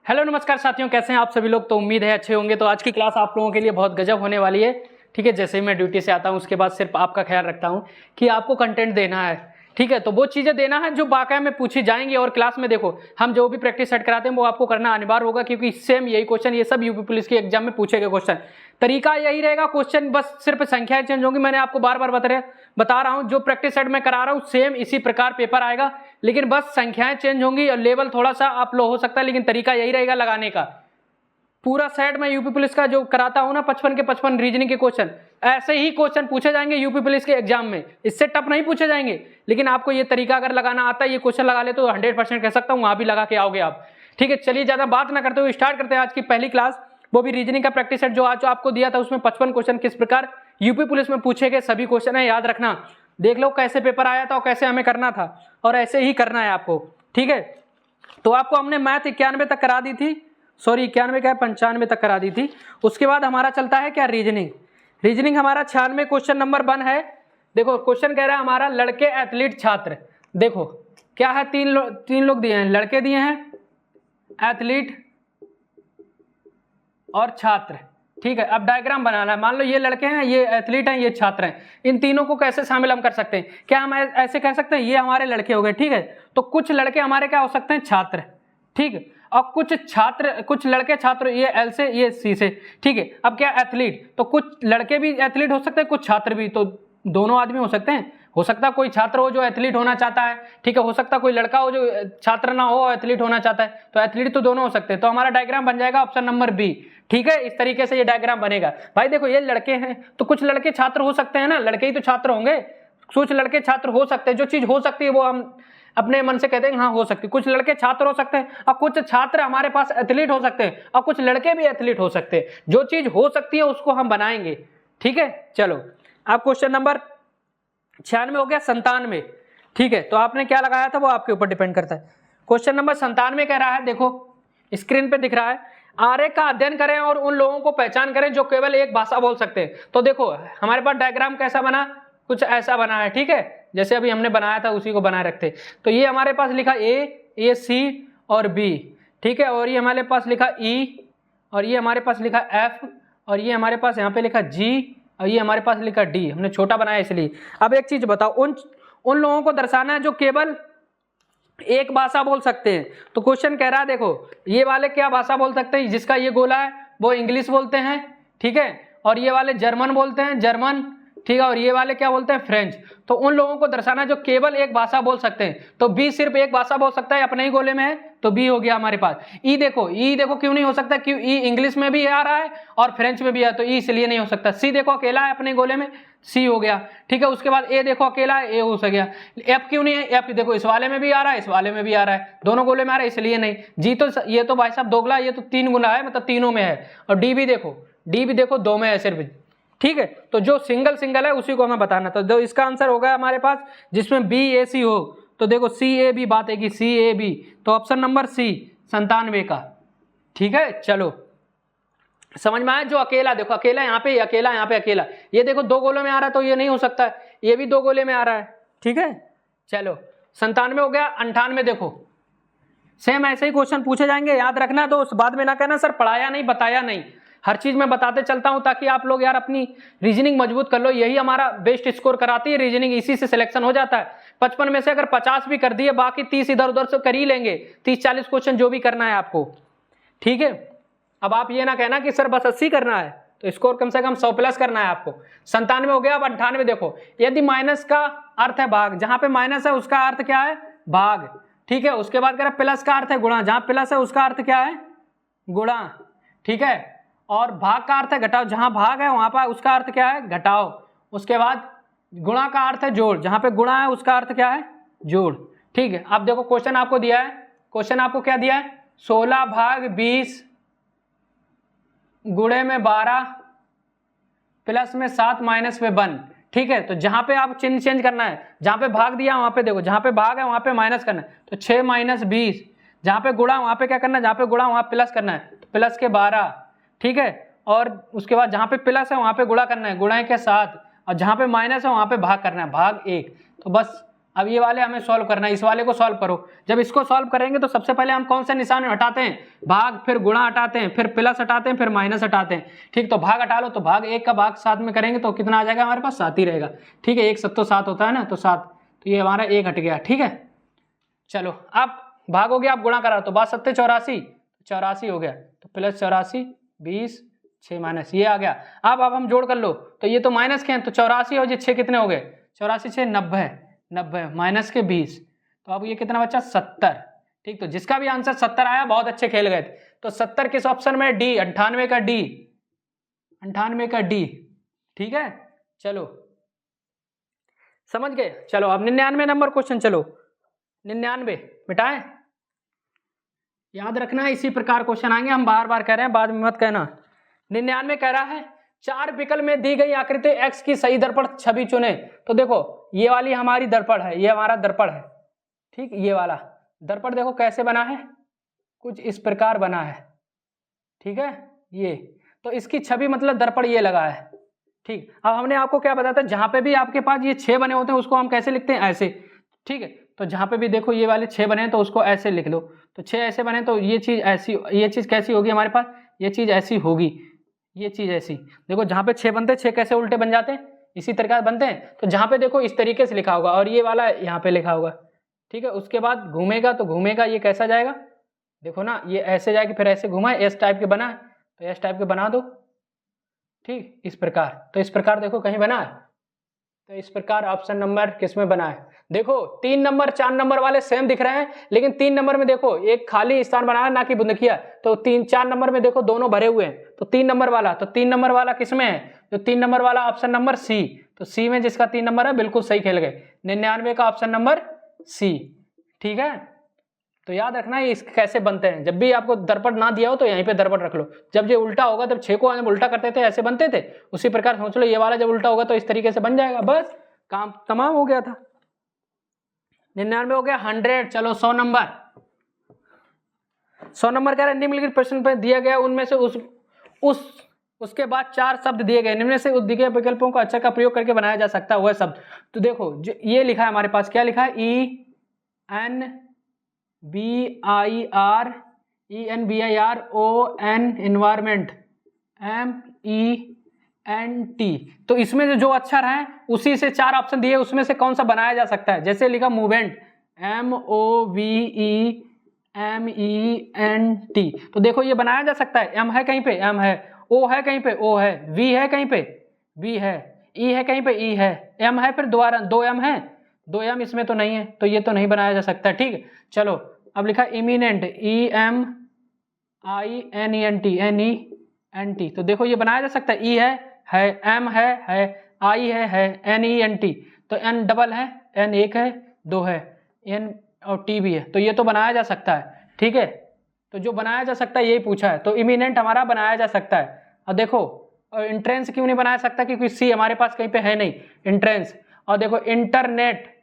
Hello नमस्कार साथियों, कैसे हैं आप सभी लोग। तो उम्मीद है अच्छे होंगे। तो आज की क्लास आप लोगों के लिए बहुत गजब होने वाली है। ठीक है, जैसे ही मैं ड्यूटी से आता हूं उसके बाद सिर्फ आपका ख्याल रखता हूं कि आपको कंटेंट देना है। ठीक है, तो वो चीज़ें देना है जो बाकाया में पूछी जाएंगी। और क्लास में देखो हम जो भी प्रैक्टिस सेट कराते हैं वो आपको करना अनिवार्य होगा, क्योंकि सेम यही क्वेश्चन ये सब यूपी पुलिस के एग्जाम में पूछे गए क्वेश्चन। तरीका यही रहेगा, क्वेश्चन बस सिर्फ संख्याएं चेंज होंगी। मैंने आपको बार बार बता रहा हूं, जो प्रैक्टिस सेट में करा रहा हूं सेम इसी प्रकार पेपर आएगा, लेकिन बस संख्याएं चेंज होंगी और लेवल थोड़ा सा आप लो हो सकता है, लेकिन तरीका यही रहेगा लगाने का। पूरा सेट में यूपी पुलिस का जो कराता हूं ना 55 के 55 रीजनिंग के क्वेश्चन, ऐसे ही क्वेश्चन पूछे जाएंगे यूपी पुलिस के एग्जाम में। इससे टफ नहीं पूछे जाएंगे, लेकिन आपको ये तरीका अगर लगाना आता है, ये क्वेश्चन लगा ले तो 100% कह सकता हूं वहां भी लगा के आओगे आप। ठीक है, चलिए ज्यादा बात ना करते हुए स्टार्ट करते हैं आज की पहली क्लास, वो भी रीजनिंग का प्रैक्टिस सेट जो आज आपको दिया था। उसमें 55 क्वेश्चन किस प्रकार यूपी पुलिस में पूछे गए सभी क्वेश्चन है, याद रखना। देख लो कैसे पेपर आया था और कैसे हमें करना था, और ऐसे ही करना है आपको। ठीक है, तो आपको हमने मैथ 91 तक करा दी थी, सॉरी 91 क्या 95 तक करा दी थी। उसके बाद हमारा चलता है क्या रीजनिंग हमारा 96 क्वेश्चन नंबर 1 है। देखो क्वेश्चन कह रहा है हमारा लड़के एथलीट छात्र। देखो क्या है, तीन लोग दिए हैं, लड़के दिए हैं, एथलीट और छात्र। ठीक है, अब डायग्राम बनाना है। मान लो ये लड़के हैं, ये एथलीट हैं, ये छात्र हैं। इन तीनों को कैसे शामिल हम कर सकते हैं? क्या हम ऐसे कह सकते हैं ये हमारे लड़के हो गए। ठीक है, तो कुछ लड़के हमारे क्या हो सकते हैं, छात्र। ठीक है, और कुछ लड़के छात्र, ये एल से ये सी से। ठीक है, अब क्या एथलीट, तो कुछ लड़के भी एथलीट हो सकते हैं, कुछ छात्र भी, तो दोनों आदमी हो सकते हैं। हो सकता है कोई छात्र हो जो एथलीट होना चाहता है, ठीक है, हो सकता है कोई लड़का हो जो छात्र ना हो एथलीट होना चाहता है, तो एथलीट तो दोनों हो सकते हैं। तो हमारा डायग्राम बन जाएगा ऑप्शन नंबर बी। ठीक है, इस तरीके से ये डायग्राम बनेगा। भाई देखो ये लड़के हैं तो कुछ लड़के छात्र हो सकते हैं ना, लड़के ही तो छात्र होंगे, कुछ लड़के छात्र हो सकते हैं। जो चीज हो सकती है वो हम अपने मन से कहते हैं हाँ हो सकती है। कुछ लड़के छात्र हो सकते हैं और कुछ छात्र हमारे पास एथलीट हो सकते हैं, और कुछ लड़के भी एथलीट हो सकते हैं। जो चीज हो सकती है उसको हम बनाएंगे। ठीक है, चलो अब क्वेश्चन नंबर 96 हो गया 97। ठीक है, तो आपने क्या लगाया था वो आपके ऊपर डिपेंड करता है। क्वेश्चन नंबर 97 कह रहा है, देखो स्क्रीन पे दिख रहा है, आरेख का अध्ययन करें और उन लोगों को पहचान करें जो केवल एक भाषा बोल सकते हैं। तो देखो हमारे पास डायग्राम कैसा बना, कुछ ऐसा बना है। ठीक है, जैसे अभी हमने बनाया था उसी को बनाए रखते। तो ये हमारे पास लिखा ए सी और बी। ठीक है, और ये हमारे पास लिखा ई, और ये हमारे पास लिखा एफ, और ये हमारे पास यहाँ पे लिखा जी, और ये हमारे पास लिखा डी। हमने छोटा बनाया इसलिए। अब एक चीज बताओ, उन लोगों को दर्शाना है जो केवल एक भाषा बोल सकते हैं। तो क्वेश्चन कह रहा है देखो ये वाले क्या भाषा बोल सकते हैं, जिसका ये गोला है वो इंग्लिश बोलते हैं। ठीक है, और ये वाले जर्मन बोलते हैं, जर्मन। ठीक है, और ये वाले क्या बोलते हैं, फ्रेंच। तो उन लोगों को दर्शाना जो केवल एक भाषा बोल सकते हैं। तो बी सिर्फ एक भाषा बोल सकता है, अपने ही गोले में है, तो बी हो गया हमारे पास। ई देखो क्यों नहीं हो सकता, क्यों ई इंग्लिश में भी आ रहा है और फ्रेंच में भी है, तो ई इसलिए नहीं हो सकता। सी देखो अकेला है अपने गोले में, सी हो गया। ठीक है, उसके बाद ए देखो अकेला है, ए हो गया। एफ क्यों नहीं है, एफ देखो इस वाले में भी आ रहा है, इस वाले में भी आ रहा है, दोनों गोले में आ रहा है, इसलिए नहीं। जी तो ये तो भाई साहब दोगला, ये तो 3 गुना है, मतलब तीनों में है। और डी भी देखो 2 में है सिर्फ। ठीक है, तो जो सिंगल है उसी को हमें बताना। तो जो इसका आंसर होगा हमारे पास जिसमें बी ए सी हो, तो देखो सी ए बी बात है कि सी ए बी, तो ऑप्शन नंबर सी 97 का। ठीक है, चलो समझ में आया। जो अकेला देखो अकेला यहाँ पे, अकेला यहाँ पे, अकेला ये देखो 2 गोलों में आ रहा है, तो ये नहीं हो सकता है, ये भी 2 गोले में आ रहा है। ठीक है, चलो 97 हो गया। 98 देखो सेम ऐसे ही क्वेश्चन पूछे जाएंगे, याद रखना। तो उस बाद में ना कहना सर पढ़ाया नहीं बताया नहीं, हर चीज मैं बताते चलता हूं ताकि आप लोग यार अपनी रीजनिंग मजबूत कर लो। यही हमारा बेस्ट स्कोर कराती है रीजनिंग, इसी से सिलेक्शन हो जाता है। 55 में से अगर 50 भी कर दिए, बाकी 30 इधर उधर से कर ही लेंगे, 30-40 क्वेश्चन जो भी करना है आपको। ठीक है, अब आप ये ना कहना कि सर बस 80 करना है, तो स्कोर कम से कम 100 प्लस करना है आपको। 97 हो गया। अब 98 देखो, यदि माइनस का अर्थ है भाग, जहां पे माइनस है उसका अर्थ क्या है, भाग। ठीक है, उसके बाद कह रहा प्लस का अर्थ है गुणा, जहां प्लस है उसका अर्थ क्या है, गुणा। ठीक है, और भाग का अर्थ है घटाओ, जहां भाग है वहां पर उसका अर्थ क्या है, घटाओ। उसके बाद गुणा का अर्थ है जोड़, जहां पे गुणा है उसका अर्थ क्या है, जोड़। ठीक है, अब देखो क्वेश्चन आपको दिया है, क्वेश्चन आपको क्या दिया है, 16 भाग 20 गुणे में 12 प्लस में 7 माइनस में 1। ठीक है, तो जहां पे आप चिन्ह चेंज करना है, जहां पे भाग दिया वहां पे देखो, जहां पे भाग है वहां पे माइनस करना है, तो 6 माइनस 20। जहां पे गुणा वहां पे क्या करना है, जहां पे गुणा वहां प्लस करना है, तो प्लस के 12। ठीक है, और उसके बाद जहां पे प्लस है वहां पे गुणा करना है, गुणा के 7, और जहां पे माइनस है वहां पे भाग करना है, भाग 1। तो बस अब ये वाले हमें सॉल्व करना है, इस वाले को सॉल्व करो। जब इसको सॉल्व करेंगे तो सबसे पहले हम कौन सा निशान हटाते हैं, भाग, फिर गुणा हटाते हैं, फिर प्लस हटाते हैं, फिर माइनस हटाते हैं। ठीक, तो भाग हटा लो, तो भाग 1 का भाग 7 में करेंगे तो कितना आ जाएगा हमारे पास, 7 ही रहेगा। ठीक है, 1 7 तो 7 होता है ना, तो 7, तो ये हमारा 1 हट गया। ठीक है, चलो अब भाग हो गया, आप गुणा करा तो 7 7 84, 84 हो गया, तो प्लस 84 20 6 माइनस ये आ गया। अब हम जोड़ कर लो, तो ये तो माइनस के हैं, तो 84 और ये 6 कितने हो गए, 84 6 90, 90 माइनस के 20, तो अब ये कितना बचा 70। ठीक, तो जिसका भी आंसर 70 आया बहुत अच्छे खेल गए थे। तो 70 किस ऑप्शन में, डी, 98 का डी, 98 का डी। ठीक है, चलो समझ गए। चलो अब 99 नंबर क्वेश्चन, चलो 99 मिटाएं, याद रखना है इसी प्रकार क्वेश्चन आएंगे, हम बार बार कह रहे हैं, बाद में मत कहना। 99 कह रहा है 4 विकल्प में दी गई आकृति x की सही दर्पण छवि चुने। तो देखो ये वाली हमारी दर्पण है, ये हमारा दर्पण है। ठीक, ये वाला दर्पण देखो कैसे बना है, कुछ इस प्रकार बना है। ठीक है, ये तो इसकी छवि मतलब दर्पण ये लगा है। ठीक, अब हमने आपको क्या बताया था, जहां पे भी आपके पास ये 6 बने होते हैं उसको हम कैसे लिखते हैं, ऐसे। ठीक है, तो जहां पे भी देखो ये वाले 6 बने हैं तो उसको ऐसे लिख लो, तो 6 ऐसे बने तो ये चीज ऐसी, ये चीज कैसी होगी हमारे पास, ये चीज ऐसी होगी, ये चीज ऐसी। देखो जहां पे 6 बनते हैं, 6 कैसे उल्टे बन जाते हैं, इसी तरीके से बनते हैं। तो जहां पे देखो इस तरीके से लिखा होगा और ये वाला यहाँ पे लिखा होगा। ठीक है, उसके बाद घूमेगा तो घूमेगा, ये कैसा जाएगा, देखो ना, ये ऐसे जाएगा, फिर ऐसे घुमा, एस टाइप के बना है तो एस टाइप के बना दो। ठीक, इस प्रकार, तो इस प्रकार देखो कहीं बना है, तो इस प्रकार ऑप्शन नंबर किसमें बना है, देखो 3 नंबर 4 नंबर वाले सेम दिख रहे हैं, लेकिन 3 नंबर में देखो एक खाली स्थान बना है ना कि बुंदकिया, तो 4 नंबर में देखो दोनों भरे हुए हैं। तो 3 नंबर वाला, तो 3 नंबर वाला किसमें है, तो 3 नंबर वाला ऑप्शन नंबर सी, तो सी में जिसका 3 नंबर है बिल्कुल सही खेल गए, 99 का ऑप्शन नंबर सी। ठीक है, तो याद रखना ये कैसे बनते हैं, जब भी आपको दर्पण ना दिया हो तो यहीं पे दर्पण रख लो। जब ये उल्टा होगा, तब 6 को जब उल्टा करते थे ऐसे बनते थे, उसी प्रकार सोच लो ये वाला जब उल्टा होगा तो इस तरीके से बन जाएगा, बस काम तमाम हो गया था। 99 हो गया, 100। चलो 100 नंबर, 100 नंबर कह रहे हैं निम्नलिखित प्रश्न पर दिया गया उनमें से उसके बाद 4 शब्द दिए गए, निम्न से दिए गए विकल्पों का अक्षर का प्रयोग करके बनाया जा सकता है वह शब्द। तो देखो जो ये लिखा है हमारे पास, क्या लिखा है, ENVIRON एनवायरमेंट, MENT। तो इसमें जो अक्षर है उसी से 4 ऑप्शन दिए, उसमें से कौन सा बनाया जा सकता है। जैसे लिखा मूवेंट, MOVEMENT, तो देखो ये बनाया जा सकता है, M है कहीं पे, M है, O है कहीं पे, O है, V है कहीं पे, V है, E है कहीं पे, E है, M है, फिर दोबारा 2 M है, 2 M इसमें तो नहीं है, तो ये तो नहीं बनाया जा सकता। ठीक है, चलो अब लिखा इमिनेंट, EMINENT, तो देखो ये बनाया जा सकता है, E है, M है, I है, NENT, तो N डबल है, N 1 है, 2 है, N और T भी है, तो ये तो बनाया जा सकता है। ठीक है, तो जो बनाया जा सकता है यही पूछा है, तो इमिनेंट हमारा बनाया जा सकता है। और देखो इंट्रेंस क्यों नहीं बनाया सकता, क्योंकि सी हमारे पास कहीं पे है नहीं, इंट्रेंस। और देखो इंटरनेट,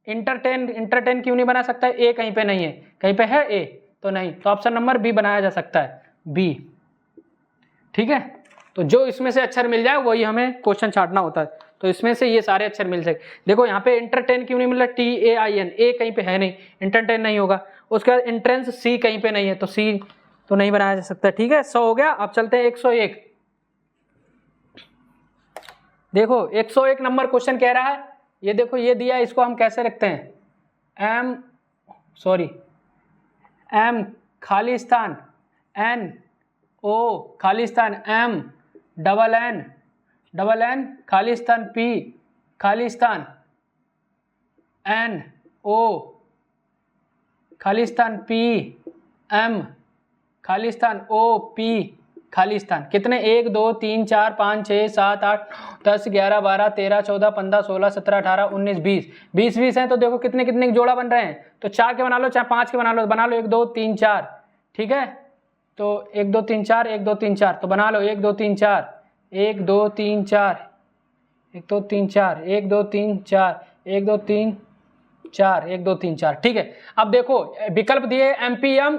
इंटरटेन क्यों नहीं बना सकता है, ए कहीं पे नहीं है, कहीं पे है ए तो नहीं, तो ऑप्शन नंबर बी बनाया जा सकता है, बी। ठीक है, तो जो इसमें से अक्षर मिल जाए वही हमें क्वेश्चन छाटना होता है, तो इसमें से ये सारे अक्षर मिल सके। देखो यहाँ पे इंटरटेन क्यों नहीं मिल रहा, TAIN, ए कहीं पे है नहीं, इंटरटेन नहीं होगा। उसके बाद इंट्रेंस सी कहीं पे नहीं है, तो सी तो नहीं बनाया जा सकता। ठीक है, 100 हो गया। अब चलते हैं 101। देखो 101 नंबर क्वेश्चन कह रहा है, ये देखो ये दिया, इसको हम कैसे रखते हैं, M खाली स्थान, NO खाली स्थान, M डबल N खाली स्थान, P खाली स्थान, NO खाली स्थान, P M खाली स्थान, OP खाली स्थान। कितने, 1 2 3 4 5 6 7 8 10 11 12 13 14 15 16 17 18 19 20 20 हैं, तो देखो कितने कितने जोड़ा बन रहे हैं, तो 4 के बना लो चाहे 5 के बना लो 1 2 3 4। ठीक है, तो 1 2 3 4 1 2 3 4, तो बना लो 1 2 3 4 1 2 3 4 1 2 3 4 1 2 3 4 1 2 3 4 1 2 3 4। ठीक है, अब देखो विकल्प दिए MPM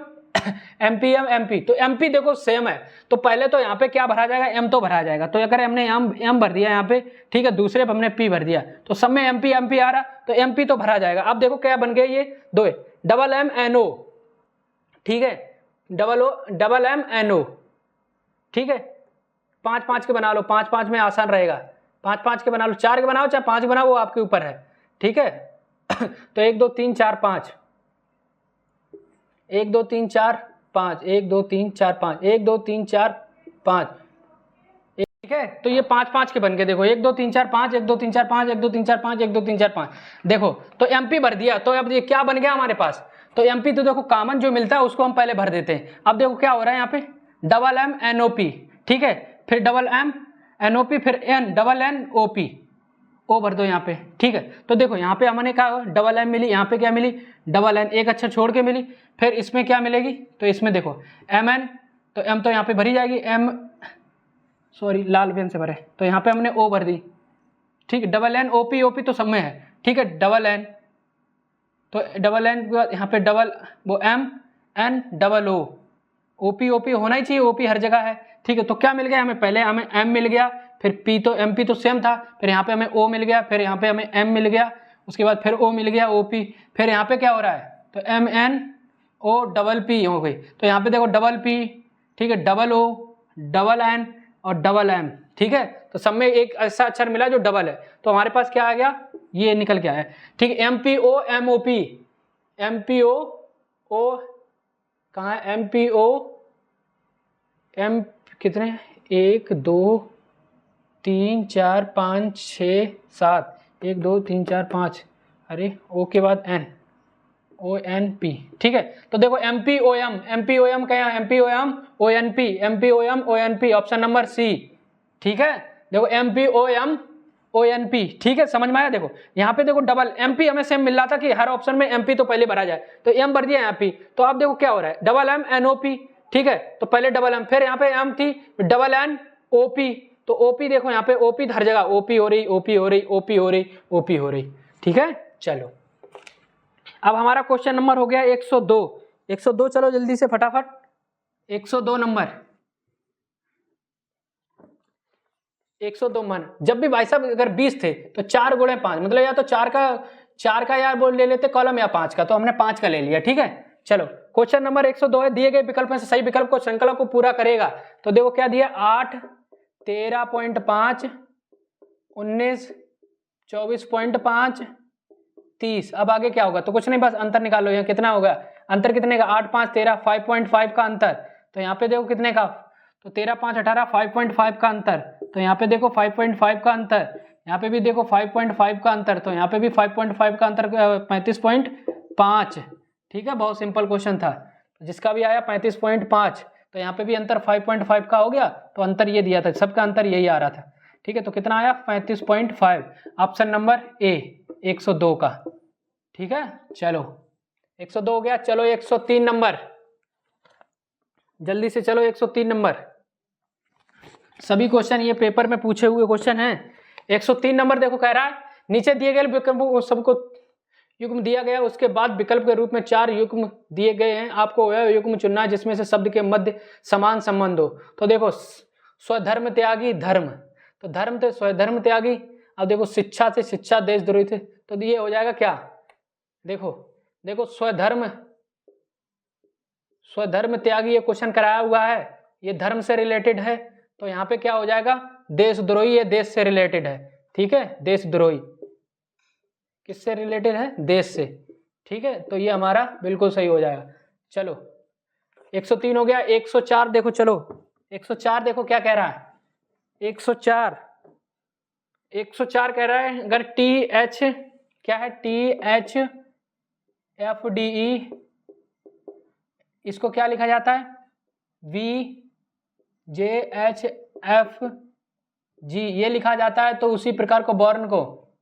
MP M MP, तो MP देखो सेम है, तो पहले तो यहाँ पे क्या भरा जाएगा, M तो भरा जाएगा। तो अगर हमने M भर दिया यहाँ पे, ठीक है, दूसरे पे हमने P भर दिया, तो सब में MP MP आ रहा, तो MP तो भरा जाएगा। अब देखो क्या बन गया, ये दो डबल M N O, ठीक है, डबल M N O, ठीक है, 5 5 के बना लो, 5 5 में आसान रहेगा, 5 5 के बना लो, 4 के बनाओ चाहे 5 के बनाओ, वो आपके ऊपर है, ठीक है। तो 1 2 3 4 5, 1 2 3 4 5, 1 2 3 4 5, 1 2 3 4 5, ठीक है। तो ये 5 5 के बन गए, देखो 1 2 3 4 5, 1 2 3 4 5, 1 2 3 4 5, 1 2 3 4 5, देखो तो MP भर दिया। तो अब ये क्या बन गया हमारे पास, तो MP तो देखो कॉमन जो मिलता है उसको हम पहले भर देते हैं। अब देखो क्या हो रहा है यहाँ पे, डबल M NOP, ठीक है, फिर डबल M NOP, फिर डबल N OP, ओ भर दो यहाँ पे, ठीक है। तो देखो यहाँ पे हमने कहा डबल M मिली, यहाँ पे क्या मिली, डबल N, एक अक्षर छोड़ के मिली। फिर इसमें क्या मिलेगी, तो इसमें देखो MN, तो M तो यहाँ पे भरी जाएगी, M सॉरी लाल पेन से भरे, तो यहाँ पे हमने O भर दी, ठीक है। डबल N OP OP तो सब में है, ठीक है, डबल N, तो डबल N के बाद यहाँ पे डबल वो M N double O, OP OP होना ही चाहिए, OP हर जगह है, ठीक है। तो क्या मिल गया हमें, पहले हमें M मिल गया, फिर P तो MP तो सेम था, फिर यहाँ पे हमें O मिल गया, फिर यहाँ पे हमें M मिल गया, उसके बाद फिर O मिल गया OP, फिर यहाँ पे क्या हो रहा है, तो MN O डबल P हो गई। तो यहाँ पे देखो डबल P, ठीक है, डबल O डबल N और डबल M, ठीक है। तो सब में एक ऐसा अक्षर मिला जो डबल है, तो हमारे पास क्या आ गया, ये निकल के आया, ठीक है। MPO MOP, MPO O कहाँ है, MPO M कितने, 1 2 3 4 5 6 7, 1 2 3 4 5, अरे O के बाद N, ONP, ठीक है। तो देखो MPOM, MPOM क्या है, MPOM ONP, MPOM ONP, option number C, ठीक है। देखो MPOM ONP, ठीक है, समझ में आया। देखो यहाँ पे देखो डबल MP हमें सेम मिल रहा था कि हर ऑप्शन में MP तो पहले भरा जाए, तो M भर दिया यहाँ P, तो अब देखो क्या हो रहा है, डबल M NOP, ठीक है, तो पहले डबल M, फिर यहाँ पे M थी, डबल N OP, तो OP देखो यहाँ पे OP हर जगह OP हो रही, OP हो रही, OP हो रही, OP हो रही, ठीक है। चलो अब हमारा क्वेश्चन नंबर हो गया 102, 102, चलो जल्दी से फटाफट, 102 नंबर, 102 मन, जब भी भाई साहब अगर 20 थे तो 4 गुणे 5, मतलब या तो 4 का यार बोल ले लेते कॉलम, या 5 का, तो हमने 5 का ले लिया, ठीक है। चलो क्वेश्चन नंबर 102 है, दिए गए विकल्प में से सही विकल्प को श्रृंखला को पूरा करेगा। तो देखो क्या दिया, 8 13.5 19 24.5 30, अब आगे क्या होगा, तो कुछ नहीं, बस अंतर निकालो, यहाँ कितना होगा, अंतर कितने का, 8 5 13, 5.5 का अंतर, तो यहाँ पे देखो कितने का, तो 13 5 18, 5.5 का अंतर, तो यहाँ पे देखो 5.5 का अंतर, यहाँ पे भी देखो 5.5 का अंतर, तो यहाँ पे भी 5.5 का अंतर 35.5, ठीक है। बहुत सिंपल क्वेश्चन था, जिसका भी आया 35.5, तो यहाँ पे भी अंतर 5.5 का हो गया, तो अंतर ये दिया था, सबका अंतर यही आ रहा था, ठीक है। तो कितना आया 35.5, ऑप्शन नंबर ए 102 का, ठीक है। चलो 102 हो गया, चलो 103 नंबर, जल्दी से चलो 103 नंबर, सभी क्वेश्चन ये पेपर में पूछे हुए क्वेश्चन हैं। 103 नंबर देखो कह रहा है, नीचे दिए गए विकल्पों सबको युग्म दिया गया, उसके बाद विकल्प के रूप में 4 युग्म दिए गए हैं, आपको वह युग्म चुनना है जिसमें से शब्द के मध्य समान संबंध हो। तो देखो स्वधर्म त्यागी धर्म, तो धर्म थे स्वधर्म त्यागी, अब देखो शिक्षा से शिक्षा देशद्रोही थे, तो ये हो जाएगा क्या, देखो स्वधर्म त्यागी, ये क्वेश्चन कराया हुआ है, ये धर्म से रिलेटेड है, तो यहाँ पे क्या हो जाएगा, देशद्रोही, ये देश से रिलेटेड है, ठीक है, देशद्रोही किससे रिलेटेड है, देश से, ठीक है। तो ये हमारा बिल्कुल सही हो जाएगा। चलो 103 हो गया, 104 देखो, चलो 104 देखो क्या कह रहा है, 104 कह रहा है, अगर TH क्या है, THFDE, इसको क्या लिखा जाता है, VJHFG, ये लिखा जाता है, तो उसी प्रकार को वर्ण को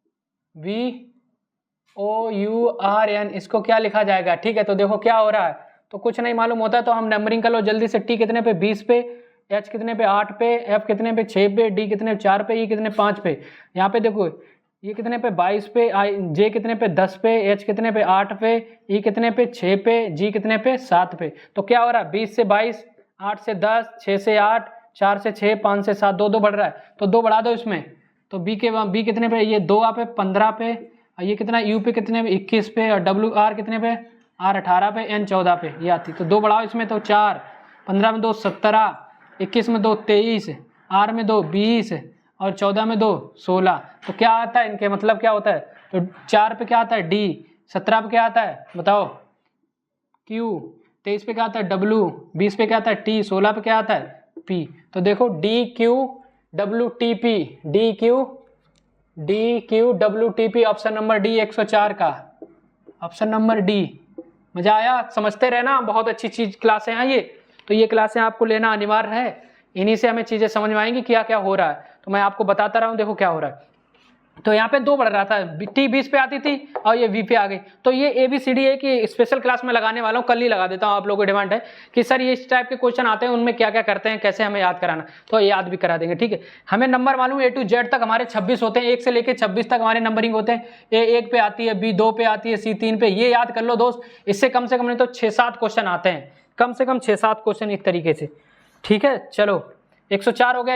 VOURN, इसको क्या लिखा जाएगा, ठीक है। तो देखो क्या हो रहा है, तो कुछ नहीं मालूम होता तो हम नंबरिंग कर लो जल्दी से, T कितने पे 20 पे, H कितने पे 8 पे, F कितने पे 6 पे, D कितने 4 पे, E कितने 5 पे। यहाँ पे देखो ये कितने पे 22 पे, जे कितने पे 10 पे, एच कितने पे 8 पे, ई कितने पे 6 पे, जी कितने पे 7 पे। तो क्या हो रहा है 20 से 22, 8 से 10, 6 से 8, 4 से 6, 5 से 7, 2 2 बढ़ रहा है तो 2 बढ़ा दो इसमें। तो बी कितने पे, ये 2 पे 15 पे, ये कितना यू पे कितने पे 21 पे, और डब्ल्यू आर कितने पे, आर 18 पे, एन 14 पे, ये आती। तो 2 बढ़ाओ इसमें तो 4, 15 में 2 17, 21 में 2 23, आर में 2 20 और 14 में 2 16। तो क्या आता है इनके मतलब क्या होता है, तो 4 पे क्या आता है डी, 17 पे क्या आता है बताओ क्यू, 23 पे क्या आता है डब्ल्यू, 20 पे क्या आता है टी, 16 पे क्या आता है पी। तो देखो D Q W T P, D Q W T P, option number D 104 का, ऑप्शन नंबर डी। मजा आया, समझते रहना, बहुत अच्छी चीज क्लासें हैं ये। तो ये क्लासें आपको लेना अनिवार्य है, इन्हीं से हमें चीजें समझ में आएंगी क्या क्या हो रहा है। तो मैं आपको बताता रहा हूँ, देखो क्या हो रहा है। तो यहाँ पे 2 बढ़ रहा था, टी 20 पे आती थी और ये वी पे आ गई। तो ये ABCD है कि स्पेशल क्लास में लगाने वाला हूँ, कल ही लगा देता हूँ। आप लोगों की डिमांड है कि सर ये इस टाइप के क्वेश्चन आते हैं, उनमें क्या क्या करते हैं, कैसे हमें याद कराना, तो याद भी करा देंगे, ठीक है। हमें नंबर मालूम A to Z तक हमारे 26 होते हैं, 1 से लेकर 26 तक हमारे नंबरिंग होते हैं। A 1 पे आती है, B 2 पे आती है, C 3 पे, ये याद कर लो दोस्त। इससे कम से कम नहीं तो 6-7 क्वेश्चन आते हैं, कम से कम 6-7 क्वेश्चन इस तरीके से, ठीक है। चलो 104 हो गया,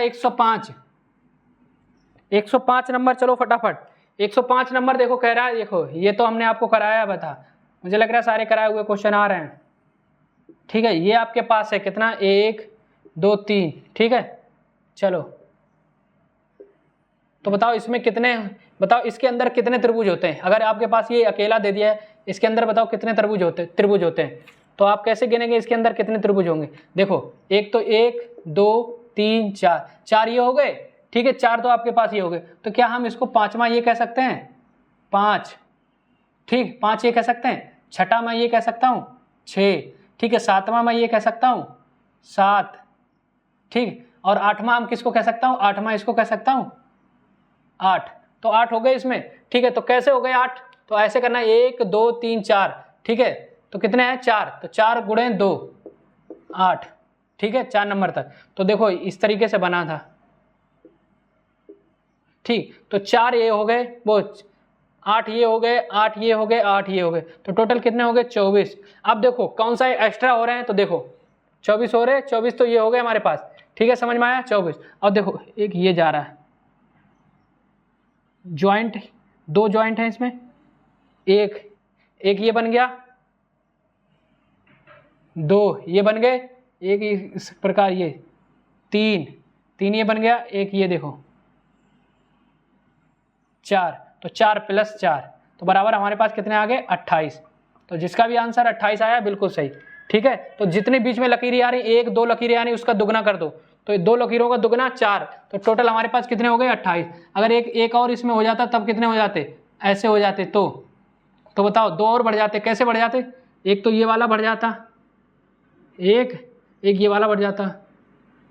105 नंबर, चलो फटाफट 105 नंबर देखो कह रहा है, देखो ये तो हमने आपको कराया बता, मुझे लग रहा है सारे कराए हुए क्वेश्चन आ रहे हैं, ठीक है। ये आपके पास है कितना 1 2 3, ठीक है। चलो तो बताओ इसमें कितने, बताओ इसके अंदर कितने त्रिभुज होते हैं। अगर आपके पास ये अकेला दे दिया है, इसके अंदर बताओ कितने त्रिभुज होते हैं। तो आप कैसे गिनेंगे इसके अंदर कितने त्रिभुज होंगे। देखो एक तो 1 2 3 4 ये हो गए, ठीक है। 4 तो आपके पास ये हो गए, तो क्या हम इसको 5वां ये कह सकते हैं 5, ठीक 5 ये कह सकते हैं। छठा मैं ये कह सकता हूँ 6, ठीक है। 7वां मैं ये कह सकता हूँ 7, ठीक। और 8वां हम किसको कह सकता हूँ, 8वां इसको कह सकता हूँ 8। तो 8 हो गए इसमें, ठीक है। तो कैसे हो गए 8, तो ऐसे करना 1 2 3 4, ठीक है। तो कितने हैं 4, तो 4 गुणे 2 8, ठीक है 4 नंबर तक। तो देखो इस तरीके से बना था, ठीक। तो 4 ये हो गए, वो 8 ये हो गए, 8 ये हो गए, 8 ये हो गए, तो टोटल कितने हो गए 24। अब देखो कौन सा एक्स्ट्रा हो रहे हैं, तो देखो 24 हो रहे हैं, 24 तो ये हो गए हमारे पास, ठीक है, समझ में आया 24। और देखो एक ये जा रहा है ज्वाइंट, 2 ज्वाइंट है इसमें, एक ये बन गया, 2 ये बन गए, एक इस प्रकार ये 3 ये बन गया, एक ये देखो 4, तो 4 + 4 तो बराबर हमारे पास कितने आ गए 28। तो जिसका भी आंसर 28 आया बिल्कुल सही, ठीक है। तो जितने बीच में लकीरें आ रही, 1 2 लकीरें आ रही, उसका दुगना कर दो, तो 2 लकीरों का दुगना 4, तो टोटल हमारे पास कितने हो गए 28। अगर एक और इसमें हो जाता तब कितने हो जाते, ऐसे हो जाते, तो बताओ 2 और बढ़ जाते, कैसे बढ़ जाते, एक तो ये वाला बढ़ जाता, एक ये वाला बढ़ जाता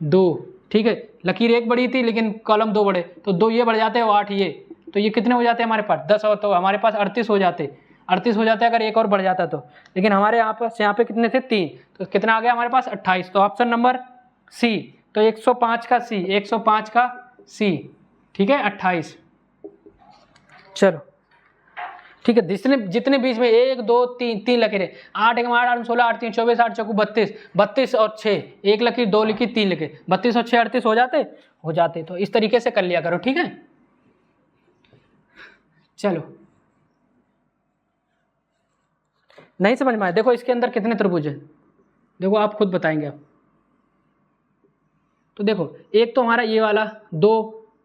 2, ठीक है। लकीर 1 बढ़ी थी लेकिन कॉलम 2 बढ़े, तो 2 ये बढ़ जाते और 8 ये, तो ये कितने हो जाते हैं हमारे पास 10, और तो हमारे पास 38 हो जाते, 38 हो जाते अगर एक और बढ़ जाता तो। लेकिन हमारे यहाँ पे कितने थे 3, तो कितना आ गया हमारे पास 28। तो ऑप्शन नंबर सी, तो 105 का सी, 105 का सी, ठीक है 28। चलो ठीक है, जितने बीच में 1 2 3 लकीरें, 8 1 8 8 16 8 3 24 8 चौको 32, 32 और 6, 1 लकीर 2 लकीर 3 लकीर, 32 और 6 38 हो जाते। तो इस तरीके से कर लिया करो, ठीक है। चलो नहीं समझ में आया, देखो इसके अंदर कितने त्रिभुज हैं, देखो आप खुद बताएंगे आप। तो देखो एक तो हमारा ये वाला 2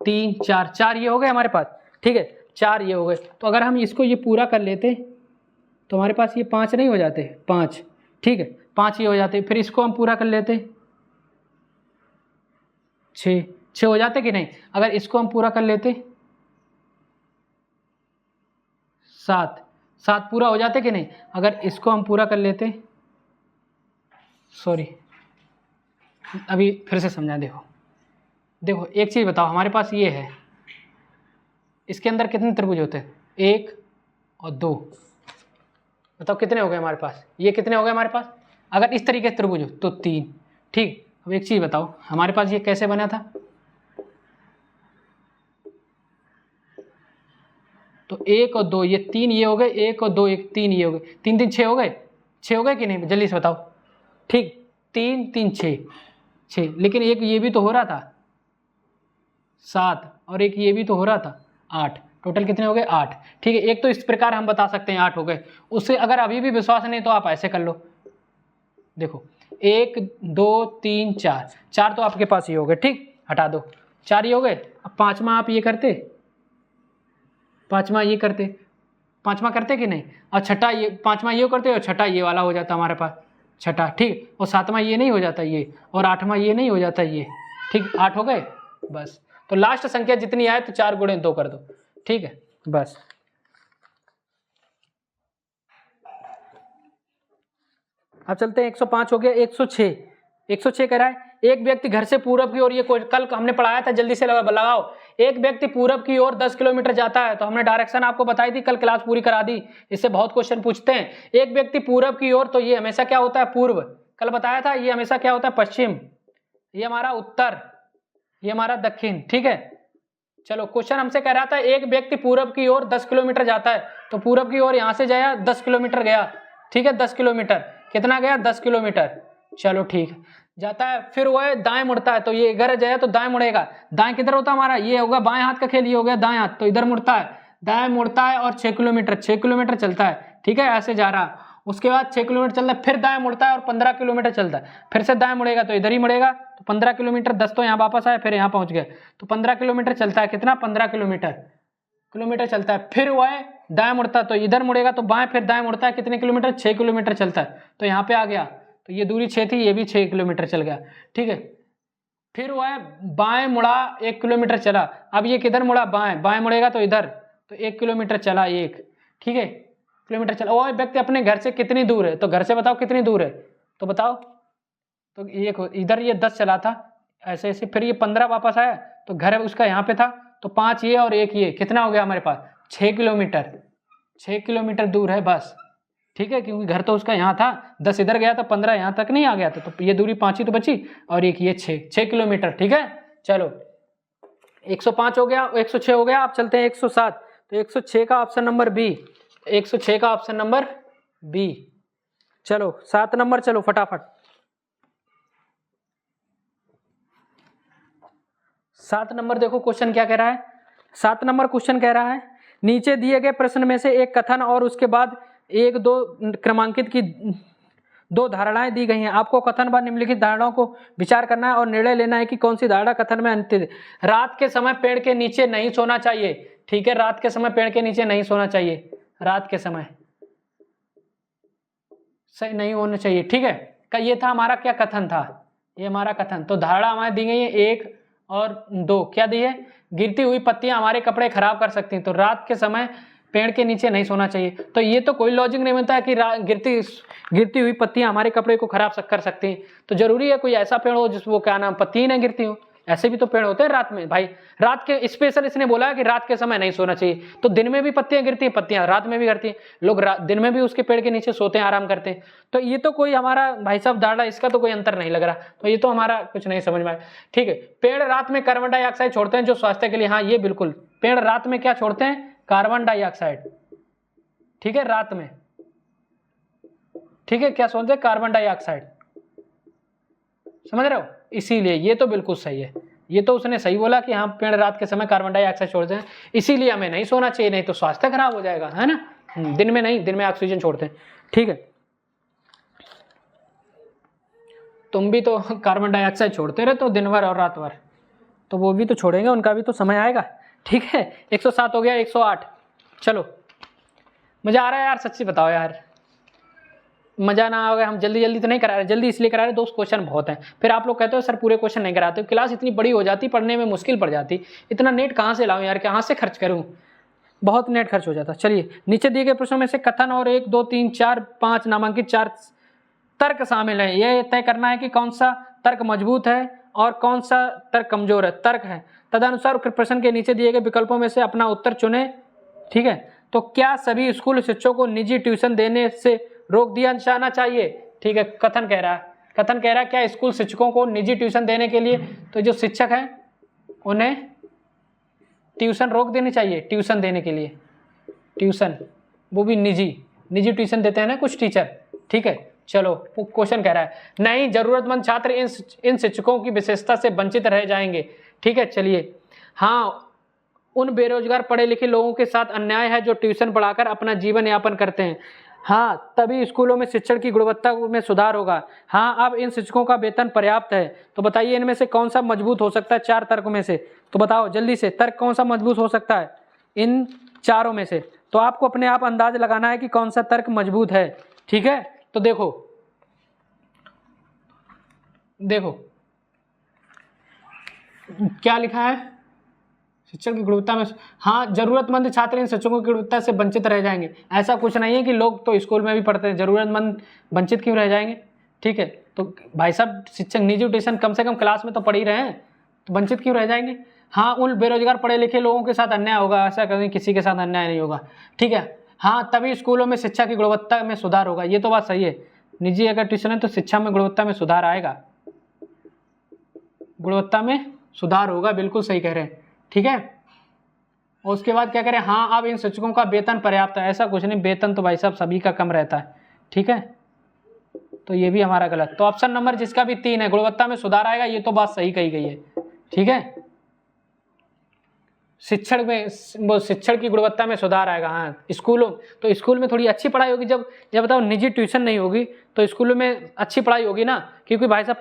3 4 ये हो गए हमारे पास, ठीक है 4 ये हो गए। तो अगर हम इसको ये पूरा कर लेते तो हमारे पास ये 5 नहीं हो जाते, 5, ठीक है 5 ये हो जाते। फिर इसको हम पूरा कर लेते 6 हो जाते कि नहीं। अगर इसको हम पूरा कर लेते 7 पूरा हो जाते कि नहीं। अगर इसको हम पूरा कर लेते, सॉरी अभी फिर से समझा, देखो एक चीज़ बताओ, हमारे पास ये है, इसके अंदर कितने त्रिभुज होते हैं 1 और 2, बताओ कितने हो गए हमारे पास, ये कितने हो गए हमारे पास। अगर इस तरीके से त्रिभुज हो तो 3, ठीक। अब एक चीज़ बताओ हमारे पास ये कैसे बना था, तो 1 और 2 ये 3 ये हो गए, 1 और 2 1 3 ये हो गए, 3 3 6 हो गए, 6 हो गए कि नहीं, जल्दी से बताओ। ठीक, 3 3 6, लेकिन एक ये भी तो हो रहा था 7 और एक ये भी तो हो रहा था 8, टोटल कितने हो गए 8। ठीक है, एक तो इस प्रकार हम बता सकते हैं 8 हो गए। उससे अगर अभी भी विश्वास नहीं तो आप ऐसे कर लो, देखो 1 2 3 4 तो आपके पास ये हो गए। ठीक, हटा दो, 4 ये हो गए। अब पांचवा आप ये करते, पांचवा ये करते, पांचवा करते कि नहीं, और छठा ये, पांचवा ये करते और छठा ये वाला हो जाता हमारे पास छठा। ठीक, और सातवां ये नहीं हो जाता ये, और आठवां ये नहीं हो जाता ये। ठीक, 8 हो गए बस। तो लास्ट संख्या जितनी आए तो 4 गुणे 2 कर दो। ठीक है, बस। अब चलते हैं 105 हो गया। 106 कह रहा है एक व्यक्ति घर से पूरब की ओर, ये कल हमने पढ़ाया था, जल्दी से लगाओ। एक व्यक्ति पूरब की ओर 10 किलोमीटर जाता है, तो हमने डायरेक्शन आपको बताई थी, कल क्लास पूरी करा दी। इससे बहुत क्वेश्चन पूछते हैं। एक व्यक्ति पूरब की ओर, तो ये हमेशा क्या होता है पूर्व, कल बताया था। ये हमेशा क्या होता है पश्चिम, ये हमारा उत्तर, ये हमारा दक्षिण। ठीक है, चलो क्वेश्चन हमसे कह रहा था एक व्यक्ति पूरब की ओर 10 किलोमीटर जाता है, तो पूरब की ओर यहां से जाया 10 किलोमीटर गया। ठीक है, 10 किलोमीटर कितना गया 10 किलोमीटर। चलो ठीक है, जाता है, फिर वह दाएं मुड़ता है, तो ये इधर जाए तो दाएं मुड़ेगा। दाएं किधर होता है हमारा, ये होगा बाएं हाथ का खेल, ये हो गया दाएं हाथ, तो इधर मुड़ता है, दाएं मुड़ता है और 6 किलोमीटर चलता है। ठीक है, ऐसे जा रहा। उसके बाद 6 किलोमीटर चलता है, फिर दाएं मुड़ता है और 15 किलोमीटर चलता है, फिर से दाएं मुड़ेगा तो इधर ही मुड़ेगा, तो 15 किलोमीटर, 10 तो यहाँ वापस आया, फिर यहाँ पहुंच गया, तो 15 किलोमीटर चलता है। कितना 15 किलोमीटर चलता है। फिर वह दाएं मुड़ता है तो इधर मुड़ेगा, तो बाएं, फिर दाएं मुड़ता है, कितने किलोमीटर 6 किलोमीटर चलता है, तो यहाँ पे आ गया, तो ये दूरी 6 थी, ये भी 6 किलोमीटर चल गया। ठीक है, फिर वह बाएं मुड़ा 1 किलोमीटर चला। अब ये किधर मुड़ा, बाएं मुड़ेगा तो इधर, तो 1 किलोमीटर चला 1। ठीक है, किलोमीटर चला। वो व्यक्ति अपने घर से कितनी दूर है, तो घर से बताओ कितनी दूर है, तो बताओ। तो ये इधर ये 10 चला था ऐसे ऐसे, फिर ये 15 वापस आया, तो घर उसका यहाँ पे था, तो 5 ये और 1 ये, कितना हो गया हमारे पास 6 किलोमीटर दूर है बस। ठीक है, क्योंकि घर तो उसका यहाँ था, 10 इधर गया तो 15 यहाँ तक नहीं आ गया था, तो ये दूरी 5 ही तो बची, और एक ये 6 किलोमीटर। ठीक है, चलो 105 हो गया, 106 हो गया। आप चलते हैं 107, तो 106 का ऑप्शन नंबर बी, 106 का ऑप्शन नंबर बी। चलो 7 नंबर, चलो फटाफट 7 नंबर देखो क्वेश्चन क्या कह रहा है। 7 नंबर क्वेश्चन कह रहा है नीचे दिए गए प्रश्न में से एक कथन और उसके बाद 1-2 क्रमांकित की 2 धारणाएं दी गई हैं। आपको कथन व निम्नलिखित धारणाओं को विचार करना है और निर्णय लेना है कि कौन सी धारणा कथन में अंतिम है। रात के समय पेड़ के नीचे नहीं सोना चाहिए। ठीक है, रात के समय पेड़ के नीचे नहीं सोना चाहिए, रात के समय सही नहीं होना चाहिए। ठीक है, का ये था हमारा क्या कथन था, ये हमारा कथन। तो धारणा हमारी दी गई है 1 और 2, क्या दी है, गिरती हुई पत्तियां हमारे कपड़े खराब कर सकती हैं, तो रात के समय पेड़ के नीचे नहीं सोना चाहिए। तो ये तो कोई लॉजिक नहीं बनता है कि गिरती हुई पत्तियां हमारे कपड़े को खराब कर सकती हैं। तो जरूरी है कोई ऐसा पेड़ हो जिस वो क्या नाम पत्ती नहीं गिरती हो, ऐसे भी तो पेड़ होते हैं रात में भाई। रात के स्पेशल इसने बोला है कि रात के समय नहीं सोना चाहिए, तो दिन में भी पत्तियां गिरती हैं, पत्तियां रात में भी गिरती हैं, लोग दिन में भी उसके पेड़ के नीचे सोते हैं, आराम करते हैं। तो ये तो कोई हमारा भाई साहब धारणा, इसका तो कोई अंतर नहीं लग रहा, तो ये तो हमारा कुछ नहीं समझ में आया। ठीक है, पेड़ रात में कार्बन डाइऑक्साइड छोड़ते हैं जो स्वास्थ्य के लिए, हाँ ये बिल्कुल, पेड़ रात में क्या छोड़ते हैं, कार्बन डाइऑक्साइड। ठीक है, रात में, ठीक है, क्या छोड़ते हैं, कार्बन डाइऑक्साइड, समझ रहे हो, इसीलिए ये तो बिल्कुल सही है। ये तो उसने सही बोला कि हाँ पेड़ रात के समय कार्बन डाइऑक्साइड छोड़ते हैं, इसीलिए हमें नहीं सोना चाहिए, नहीं तो स्वास्थ्य खराब हो जाएगा, है ना। दिन में नहीं, दिन में ऑक्सीजन छोड़ते हैं। ठीक है, तुम भी तो कार्बन डाइऑक्साइड छोड़ते रहे तो दिन भर और रात भर, तो वो भी तो छोड़ेंगे, उनका भी तो समय आएगा। ठीक है, 107 हो गया। 108, चलो मजा आ रहा है यार, सच्ची बताओ यार, मजा ना आ गया। हम जल्दी जल्दी तो नहीं करा रहे, जल्दी इसलिए करा रहे, 2 क्वेश्चन बहुत हैं। फिर आप लोग कहते हो सर पूरे क्वेश्चन नहीं कराते हो, क्लास इतनी बड़ी हो जाती, पढ़ने में मुश्किल पड़ जाती, इतना नेट कहाँ से लाऊं यार, कहाँ से खर्च करूं, बहुत नेट खर्च हो जाता। चलिए नीचे दिए गए प्रश्नों में से कथन और 1 2 3 4 5 नामांकित 4 तर्क शामिल है। यह तय करना है कि कौन सा तर्क मजबूत है और कौन सा तर्क कमजोर है, तर्क है। तदनुसार प्रश्न के नीचे दिए गए विकल्पों में से अपना उत्तर चुने। ठीक है, तो क्या सभी स्कूल शिक्षकों को निजी ट्यूशन देने से रोक दिया जाना चाहिए। ठीक है, कथन कह रहा है क्या स्कूल शिक्षकों को निजी ट्यूशन देने के लिए, तो जो शिक्षक हैं उन्हें ट्यूशन रोक देनी चाहिए, ट्यूशन देने के लिए। ट्यूशन, वो भी निजी ट्यूशन देते हैं ना कुछ टीचर, ठीक है। चलो क्वेश्चन कह रहा है नहीं, जरूरतमंद छात्र इन शिक्षकों की विशेषता से वंचित रह जाएंगे, ठीक है। चलिए, हाँ, उन बेरोजगार पढ़े लिखे लोगों के साथ अन्याय है जो ट्यूशन पढ़ाकर अपना जीवन यापन करते हैं। हाँ, तभी स्कूलों में शिक्षण की गुणवत्ता में सुधार होगा। हाँ, अब इन शिक्षकों का वेतन पर्याप्त है। तो बताइए इनमें से कौन सा मजबूत हो सकता है 4 तर्क में से, तो बताओ जल्दी से, तर्क कौन सा मजबूत हो सकता है इन चारों में से। तो आपको अपने आप अंदाज लगाना है कि कौन सा तर्क मजबूत है, ठीक है। तो देखो क्या लिखा है, शिक्षण की गुणवत्ता में, हाँ, जरूरतमंद छात्र इन शिक्षकों की गुणवत्ता से वंचित रह जाएंगे। ऐसा कुछ नहीं है कि लोग तो स्कूल में भी पढ़ते हैं, जरूरतमंद वंचित क्यों रह जाएंगे, ठीक है। तो भाई साहब, शिक्षक निजी ट्यूशन कम से कम क्लास में तो पढ़ ही रहे हैं, तो वंचित क्यों रह जाएंगे। हाँ, उन बेरोजगार पढ़े लिखे लोगों के साथ अन्याय होगा, ऐसा कभी किसी के साथ अन्याय नहीं होगा, ठीक है। हाँ, तभी स्कूलों में शिक्षा की गुणवत्ता में सुधार होगा, ये तो बात सही है। निजी अगर ट्यूशन है तो शिक्षा में गुणवत्ता में सुधार आएगा, गुणवत्ता में सुधार होगा, बिल्कुल सही कह रहे हैं, ठीक है। और उसके बाद क्या करें, हाँ, अब इन शिक्षकों का वेतन पर्याप्त है, ऐसा कुछ नहीं, वेतन तो भाई साहब सभी का कम रहता है, ठीक है। तो ये भी हमारा गलत। तो ऑप्शन नंबर जिसका भी 3 है, गुणवत्ता में सुधार आएगा, ये तो बात सही कही गई है, ठीक है। शिक्षण की गुणवत्ता में सुधार आएगा। हाँ, स्कूलों, तो स्कूल में थोड़ी अच्छी पढ़ाई होगी, जब बताओ निजी ट्यूशन नहीं होगी तो स्कूलों में अच्छी पढ़ाई होगी ना, क्योंकि भाई साहब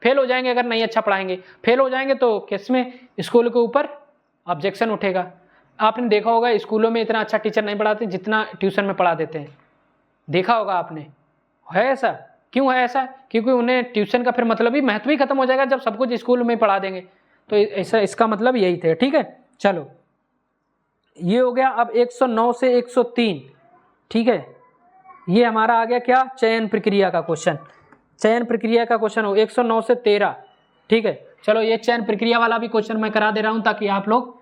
फेल हो जाएंगे अगर नहीं अच्छा पढ़ाएंगे, फेल हो जाएंगे तो किसमें, स्कूल के ऊपर ऑब्जेक्शन उठेगा। आपने देखा होगा स्कूलों में इतना अच्छा टीचर नहीं पढ़ाते जितना ट्यूशन में पढ़ा देते हैं, देखा होगा आपने, है ऐसा। क्यों है ऐसा, क्योंकि उन्हें ट्यूशन का फिर मतलब ही महत्व ही खत्म हो जाएगा जब सब कुछ स्कूल में पढ़ा देंगे, तो ऐसा इसका मतलब यही थे, ठीक है। चलो, ये हो गया। अब 109 से 103, ठीक है, ये हमारा आ गया क्या, चयन प्रक्रिया का क्वेश्चन, चयन प्रक्रिया का क्वेश्चन हो 109 से 13, ठीक है। चलो, ये चयन प्रक्रिया वाला भी क्वेश्चन मैं करा दे रहा हूं ताकि आप लोग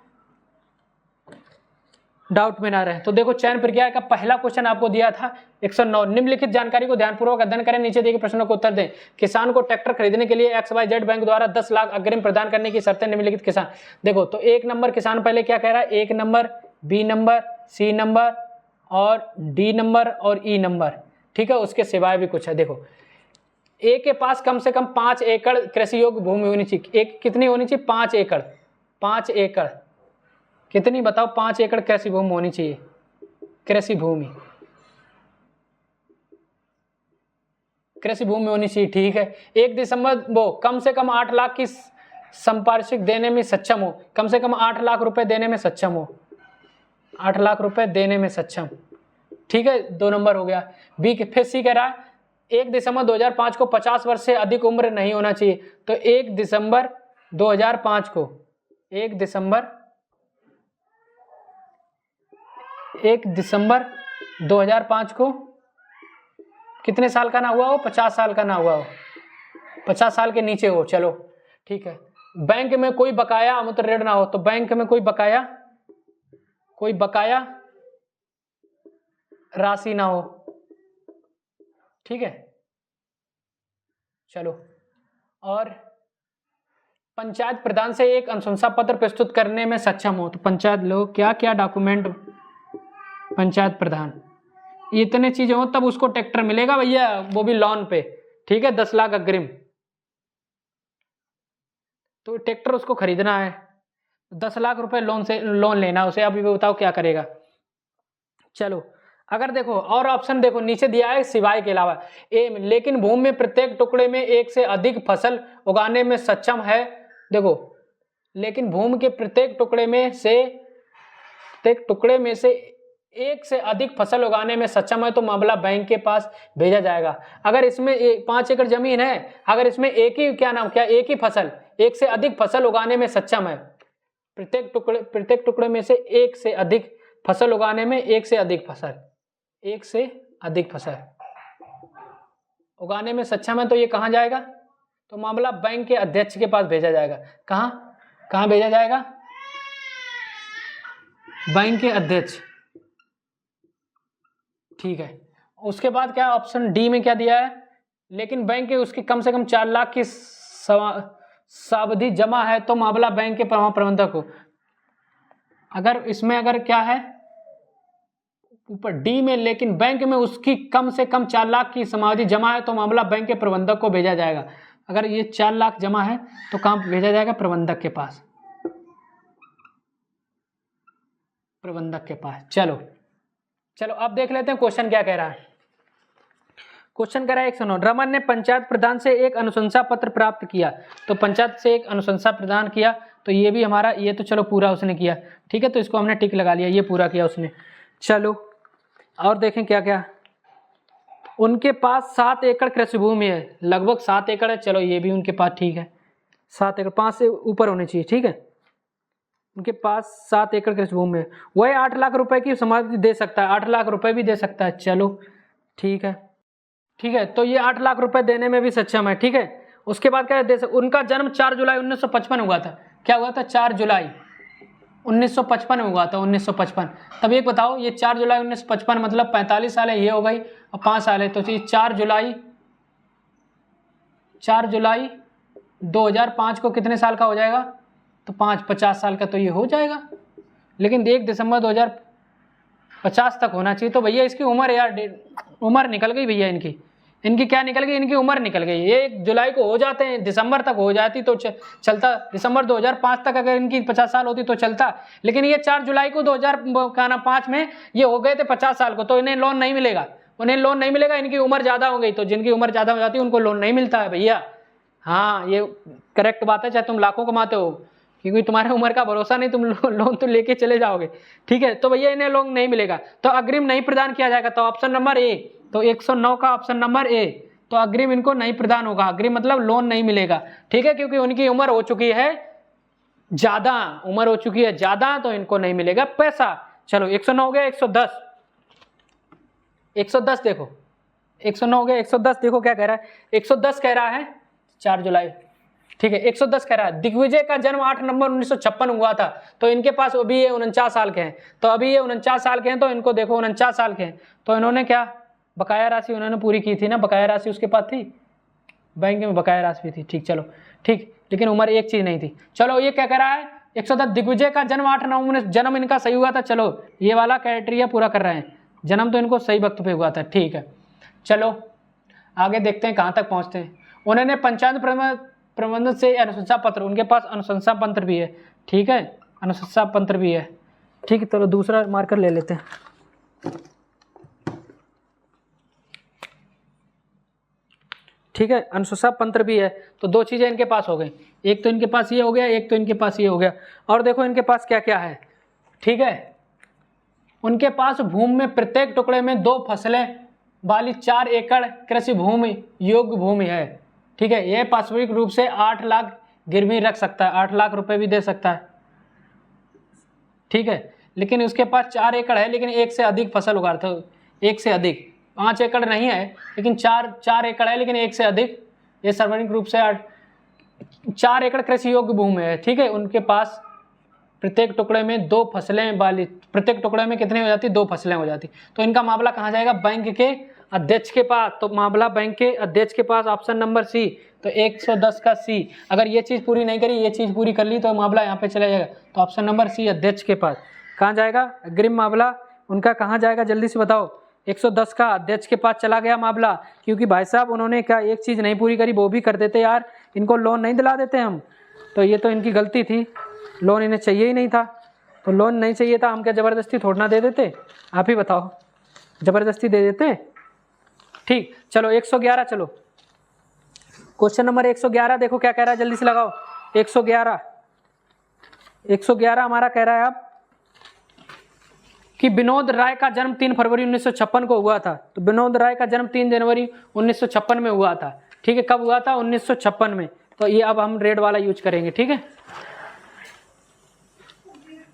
डाउट में ना रहे। तो देखो, चयन प्रक्रिया का पहला क्वेश्चन आपको दिया था 109, निम्नलिखित जानकारी को ध्यानपूर्वक अध्ययन करें, नीचे दिए गए प्रश्नों को उत्तर दें। किसान को ट्रैक्टर खरीदने के लिए XYZ बैंक द्वारा 10 लाख अग्रिम प्रदान करने की शर्तें निम्नलिखित किसान। देखो, तो 1 नंबर किसान पहले क्या कह रहा है, 1 number, B number, C number और D नंबर और E नंबर, ठीक है। उसके सिवाय भी कुछ है। देखो, ए के पास कम से कम 5 एकड़ कृषि योग्य भूमि होनी चाहिए। एक कितनी होनी चाहिए, 5 एकड़, 5 एकड़ कितनी बताओ, 5 एकड़ कृषि भूमि होनी चाहिए, कृषि भूमि होनी चाहिए, ठीक है। 1 दिसंबर वो कम से कम 8 लाख की संपार्श्विक देने में सक्षम हो, कम से कम 8 लाख रुपए देने में सक्षम हो, 8 लाख रुपए देने में सक्षम, ठीक है। 2 नंबर हो गया। बी के फिर सी कह रहा है 1 दिसंबर 2005 को 50 वर्ष से अधिक उम्र नहीं होना चाहिए। तो 1 दिसंबर 2005 को 1 दिसंबर 2005 को कितने साल का ना हुआ हो, 50 साल का ना हुआ हो, 50 साल के नीचे हो, चलो ठीक है। बैंक में कोई बकाया अमूर्त ऋण ना हो, तो बैंक में कोई बकाया राशि ना हो, ठीक है। चलो, और पंचायत प्रधान से एक अनुशंसा पत्र प्रस्तुत करने में सक्षम हो, तो पंचायत लोग क्या क्या डॉक्यूमेंट, पंचायत प्रधान इतने चीजें हो तब उसको ट्रैक्टर मिलेगा भैया, वो भी लोन पे, ठीक है, 10 लाख अग्रिम। तो ट्रैक्टर उसको खरीदना है, 10 लाख रुपए लोन लेना उसे, अभी बताओ क्या करेगा। चलो, अगर देखो और ऑप्शन देखो नीचे दिया है सिवाय के अलावा, लेकिन भूमि में प्रत्येक टुकड़े में एक से अधिक फसल उगाने में सक्षम है। देखो, लेकिन भूमि के प्रत्येक टुकड़े में से एक से अधिक फसल उगाने में सक्षम है तो मामला बैंक के पास भेजा जाएगा। अगर इसमें 5 एकड़ जमीन है, अगर इसमें एक ही फसल, एक से अधिक फसल उगाने में सक्षम है, प्रत्येक टुकड़े में से एक से अधिक फसल उगाने में, एक से अधिक फसल उगाने में सक्षम है, तो ये कहां जाएगा, तो मामला बैंक के अध्यक्ष के पास भेजा जाएगा। कहां भेजा जाएगा, बैंक के अध्यक्ष, ठीक है। उसके बाद क्या ऑप्शन डी में क्या दिया है, लेकिन बैंक के उसकी कम से कम 4 लाख की सावधि जमा है तो मामला बैंक के प्रबंधक को। अगर इसमें क्या है, ऊपर डी में, लेकिन बैंक में उसकी कम से कम 4 लाख की समावधि जमा है तो मामला बैंक के प्रबंधक को भेजा जाएगा। अगर ये 4 लाख जमा है तो कहाँ भेजा जाएगा? प्रबंधक के पास, प्रबंधक के पास। चलो अब देख लेते हैं क्वेश्चन क्या कह रहा है। क्वेश्चन कह रहा है 109, रमन ने पंचायत प्रधान से एक अनुशंसा पत्र प्राप्त किया। तो पंचायत से एक अनुशंसा प्रदान किया, तो ये भी हमारा, ये तो चलो पूरा उसने किया, ठीक है, तो इसको हमने टिक लगा लिया, ये पूरा किया उसने। चलो और देखें क्या क्या। उनके पास 7 एकड़ कृषि भूमि है, लगभग 7 एकड़ है, चलो ये भी उनके पास ठीक है, 7 एकड़, 5 से ऊपर होने चाहिए, ठीक है। उनके पास 7 एकड़ कृषि भूमि है, वह 8 लाख रुपए की समाधि दे सकता है, 8 लाख रुपए भी दे सकता है, चलो ठीक है, ठीक है। तो ये 8 लाख रुपए देने में भी सक्षम है, ठीक है। उसके बाद क्या है, उनका जन्म 4 जुलाई 1955 हुआ था। क्या हुआ था? 4 जुलाई 1955 में हुआ था, 1955। तब एक बताओ, ये 4 जुलाई 1955 मतलब 45 साल है, ये हो गई, और 5 साल है, तो ये 4 जुलाई 2005 को कितने साल का हो जाएगा? तो 50 साल का तो ये हो जाएगा, लेकिन 1 दिसंबर 2050 तक होना चाहिए। तो भैया इसकी उम्र यार, उम्र निकल गई भैया, इनकी क्या निकल गई? इनकी उम्र निकल गई। ये 1 जुलाई को हो जाते हैं, दिसंबर तक हो जाती तो चलता, दिसंबर 2005 तक अगर इनकी 50 साल होती तो चलता, लेकिन ये 4 जुलाई को 2005 में ये हो गए थे 50 साल को, तो इन्हें लोन नहीं मिलेगा, इनकी उम्र ज़्यादा हो गई। तो जिनकी उम्र ज़्यादा हो जाती है उनको लोन नहीं मिलता है भैया। हाँ, ये करेक्ट बात है, चाहे तुम लाखों कमाते हो, क्योंकि तुम्हारे उम्र का भरोसा नहीं, तुम लोन तो लेके चले जाओगे, ठीक है। तो भैया इन्हें लोन नहीं मिलेगा, तो अग्रिम नहीं प्रदान किया जाएगा। तो ऑप्शन नंबर ए, तो 109 का ऑप्शन नंबर ए, तो अग्रिम इनको नहीं प्रदान होगा। अग्रिम मतलब लोन नहीं मिलेगा, ठीक है, क्योंकि उनकी उम्र हो चुकी है ज़्यादा, तो इनको नहीं मिलेगा पैसा। चलो 109 हो गया। 110 देखो, 109 हो गया। 110 देखो क्या कह रहा है। 110 कह रहा है 4 जुलाई, ठीक है। 110 कह रहा है दिग्विजय का जन्म 8 नवंबर 1956 हुआ था, तो इनके पास अभी ये 49 साल के हैं, तो अभी ये 49 साल के हैं, तो इनको देखो 49 साल के हैं, तो इन्होंने क्या बकाया राशि उन्होंने पूरी की थी ना, बकाया राशि उसके पास थी, बैंक में बकाया राशि भी थी, ठीक, चलो ठीक, लेकिन उम्र एक चीज नहीं थी। चलो ये क्या कह रहा है 110 दिग्विजय का जन्म 8 नवंबर, जन्म इनका सही हुआ था, चलो ये वाला क्राइटेरिया पूरा कर रहे हैं, जन्म तो इनको सही वक्त पे हुआ था, ठीक है। चलो आगे देखते हैं कहाँ तक पहुँचते हैं। उन्होंने पंचायत प्रबंधन से अनुशंसा पत्र, उनके पास अनुशंसा पत्र भी है, ठीक है, अनुशंसा पत्र भी है, ठीक है। चलो दूसरा मार्कर ले लेते हैं, ठीक है, अनुशंसा पत्र भी है, तो 2 चीज़ें इनके पास हो गई, एक तो इनके पास ये हो गया, एक तो इनके पास ये हो गया। और देखो इनके पास क्या क्या है, ठीक है। उनके पास भूमि में प्रत्येक टुकड़े में 2 फसलें वाली 4 एकड़ कृषि भूमि योग्य भूमि है, ठीक है। यह पारस्परिक रूप से 8 लाख गिरवी रख सकता है, 8 लाख रुपए भी दे सकता है, ठीक है। लेकिन उसके पास 4 एकड़ है, लेकिन 1 से अधिक फसल उगाता है, 1 से अधिक, 5 एकड़ नहीं है, लेकिन 4 एकड़ है, लेकिन 1 से अधिक, ये सार्वजनिक रूप से 4 एकड़ कृषि योग्य भूमि है, ठीक है। उनके पास प्रत्येक टुकड़े में 2 फसलें वाली, प्रत्येक टुकड़े में कितनी हो जाती? 2 फसलें हो जाती। तो इनका मामला कहाँ जाएगा? बैंक के अध्यक्ष के पास। तो मामला बैंक के अध्यक्ष के पास, ऑप्शन नंबर सी, तो 110 का सी। अगर ये चीज़ पूरी नहीं करी, ये चीज़ पूरी कर ली, तो मामला यहाँ पे चला जाएगा, तो ऑप्शन नंबर सी अध्यक्ष के पास। कहाँ जाएगा अग्रिम मामला उनका, कहाँ जाएगा जल्दी से बताओ? 110 का अध्यक्ष के पास चला गया मामला, क्योंकि भाई साहब उन्होंने क्या एक चीज़ नहीं पूरी करी, वो भी कर देते यार, इनको लोन नहीं दिला देते हम, तो ये तो इनकी गलती थी, लोन इन्हें चाहिए ही नहीं था। तो लोन नहीं चाहिए था, हम क्या ज़बरदस्ती थोड़ा ना दे देते? आप ही बताओ, ज़बरदस्ती दे देते? ठीक, चलो 111, चलो क्वेश्चन नंबर 111 देखो क्या कह रहा है, जल्दी से लगाओ। 111 हमारा कह रहा है अब कि विनोद राय का जन्म 3 फरवरी 1956 को हुआ था। तो विनोद राय का जन्म 3 जनवरी 1956 में हुआ था, ठीक है। कब हुआ था? 1956 में। तो ये अब हम रेड वाला यूज करेंगे, ठीक है।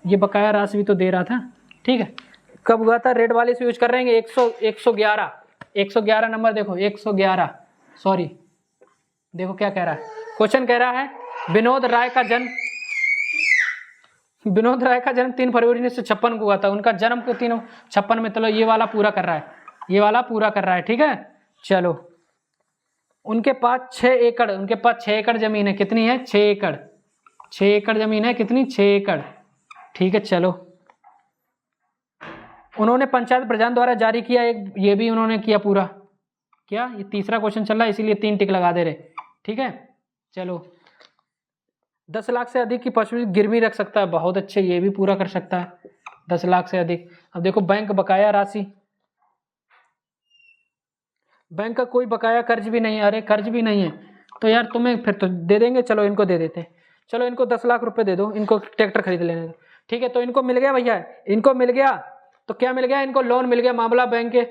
ये बकाया राशि भी तो दे रहा था, ठीक है। कब हुआ था? रेड वाले से यूज कर रहे हैं। 111 नंबर देखो, 111, सॉरी, देखो क्या कह रहा है क्वेश्चन, कह रहा है विनोद राय का जन्म 3 फरवरी 1956 को हुआ था। उनका जन्म को 356 में, चलो ये वाला पूरा कर रहा है, ये वाला पूरा कर रहा है, ठीक है। चलो उनके पास 6 एकड़, उनके पास 6 एकड़ जमीन है, कितनी है? 6 एकड़, 6 एकड़ जमीन है, कितनी? 6 एकड़, ठीक है। चलो उन्होंने पंचायत प्रधान द्वारा जारी किया एक, ये भी उन्होंने किया पूरा। क्या ये तीसरा क्वेश्चन चल रहा है इसीलिए 3 टिक लगा दे रहे। ठीक है चलो, 10 लाख से अधिक की पशु गिरवी रख सकता है, बहुत अच्छे, ये भी पूरा कर सकता है 10 लाख से अधिक। अब देखो बैंक बकाया राशि, बैंक का कोई बकाया कर्ज भी नहीं है, अरे कर्ज भी नहीं है तो यार तुम्हें फिर तो दे देंगे, चलो इनको दे देते हैं, चलो इनको 10 लाख रुपए दे दो, इनको ट्रैक्टर खरीद लेने दो। ठीक है तो इनको मिल गया भैया, इनको मिल गया, तो क्या मिल गया, इनको लोन मिल गया। मामला बैंक के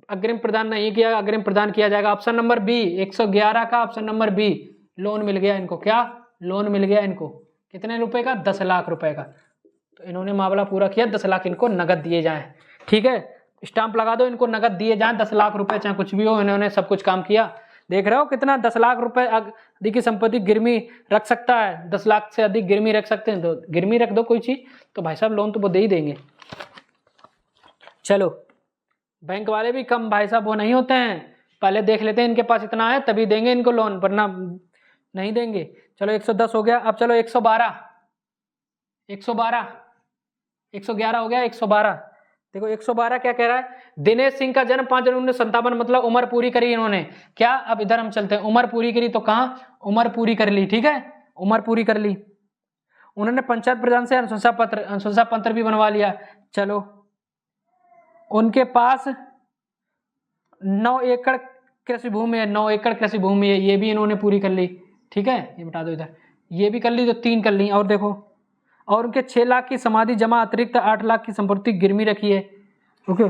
अग्रिम प्रदान नहीं किया, अग्रिम प्रदान किया जाएगा। ऑप्शन नंबर बी 111 का ऑप्शन नंबर बी, लोन मिल गया इनको। क्या लोन मिल गया इनको, कितने रुपए का, 10 लाख रुपए का। तो इन्होंने मामला पूरा किया, 10 लाख इनको नगद दिए जाएं। ठीक है स्टाम्प लगा दो, इनको नगद दिए जाएं 10 लाख रुपए, चाहे कुछ भी हो, इन्होंने सब कुछ काम किया। देख रहे हो कितना 10 लाख रुपए अधिक की संपत्ति गिरवी रख सकता है, 10 लाख से अधिक गिरवी रख सकते हैं, तो गिरवी रख दो कोई चीज तो भाई साहब लोन तो वो दे ही देंगे। चलो बैंक वाले भी कम भाई साहब वो नहीं होते हैं, पहले देख लेते हैं इनके पास इतना है तभी देंगे इनको लोन, वरना नहीं देंगे। चलो 110 हो गया, अब चलो 112 111 हो गया, 112 देखो 112 क्या कह रहा है, दिनेश सिंह का जन्म 5 जनवरी 1957, मतलब उम्र पूरी करी इन्होंने। क्या अब इधर हम चलते हैं, उम्र पूरी करी तो कहाँ, उम्र पूरी कर ली। ठीक है उम्र पूरी कर ली, उन्होंने पंचायत प्रधान से अनुशंसा पत्र भी बनवा लिया। चलो उनके पास 9 एकड़ कृषि भूमि है, 9 एकड़ कृषि भूमि है, ये भी इन्होंने पूरी कर ली। ठीक है ये बता दो इधर, ये भी कर ली तो 3 कर ली। और देखो, और उनके 6 लाख की समाधि जमा अतिरिक्त 8 लाख की संपत्ति गिरवी रखी है। ओके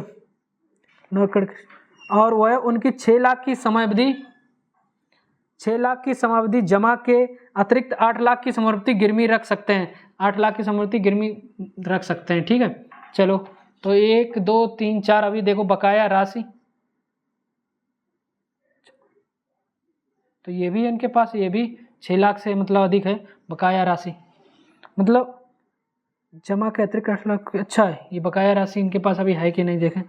9 एकड़, और वह उनकी 6 लाख की समावधि, 6 लाख की समावधि जमा के अतिरिक्त 8 लाख की संपत्ति गिरवी रख सकते हैं, 8 लाख की संपत्ति गिरवी रख सकते हैं। ठीक है चलो तो 1 2 3 4, अभी देखो बकाया राशि, तो ये भी इनके पास, ये भी 6 लाख से मतलब अधिक है बकाया राशि, मतलब जमा के अतिरिक्त 8 लाख। अच्छा है ये बकाया राशि इनके पास अभी है कि नहीं, देखें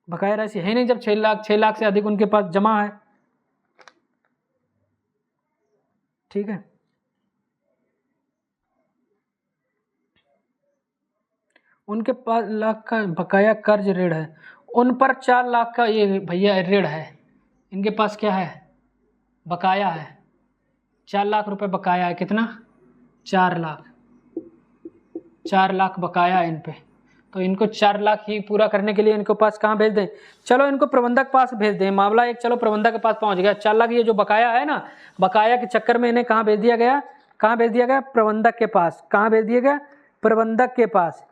बकाया राशि है नहीं जब 6 लाख से अधिक उनके पास जमा है। ठीक है उनके पास लाख का बकाया कर्ज ऋण है, उन पर 4 लाख का ये भैया ऋण है, इनके पास क्या है, बकाया है, 4 लाख रुपए बकाया है। कितना, 4 लाख बकाया है इन पे, तो इनको 4 लाख ही पूरा करने के लिए इनको पास कहाँ भेज दें, चलो इनको प्रबंधक पास भेज दें। मामला एक चलो प्रबंधक के पास पहुंच गया, 4 लाख ये जो बकाया है ना, बकाया के चक्कर में इन्हें कहाँ भेज दिया गया, कहाँ भेज दिया गया, प्रबंधक के पास। कहाँ भेज दिया गया, प्रबंधक के पास।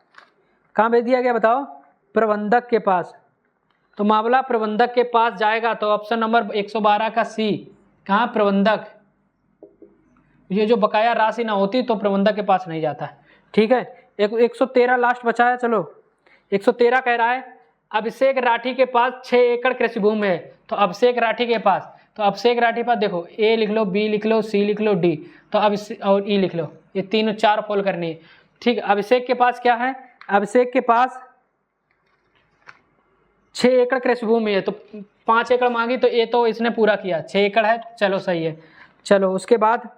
कहाँ भेज दिया गया बताओ, प्रबंधक के पास। तो मामला प्रबंधक के पास जाएगा, तो ऑप्शन नंबर 112 का सी, कहाँ प्रबंधक। ये जो बकाया राशि ना होती तो प्रबंधक के पास नहीं जाता। ठीक है 113 लास्ट बचा है। चलो 113 कह रहा है अभिषेक राठी के पास 6 एकड़ कृषि भूमि है, तो अभिषेक राठी के पास, तो अभिषेक राठी पास देखो ए लिख लो, बी लिख लो, सी लिख लो, डी, तो अब और ई लिख लो, ये तीनों 4 फॉल करनी है। ठीक अभिषेक के पास क्या है, अभिषेक के पास 6 एकड़ कृषि भूमि है, तो 5 एकड़ मांगी तो ये तो इसने पूरा किया, 6 एकड़ है, चलो सही है। चलो उसके बाद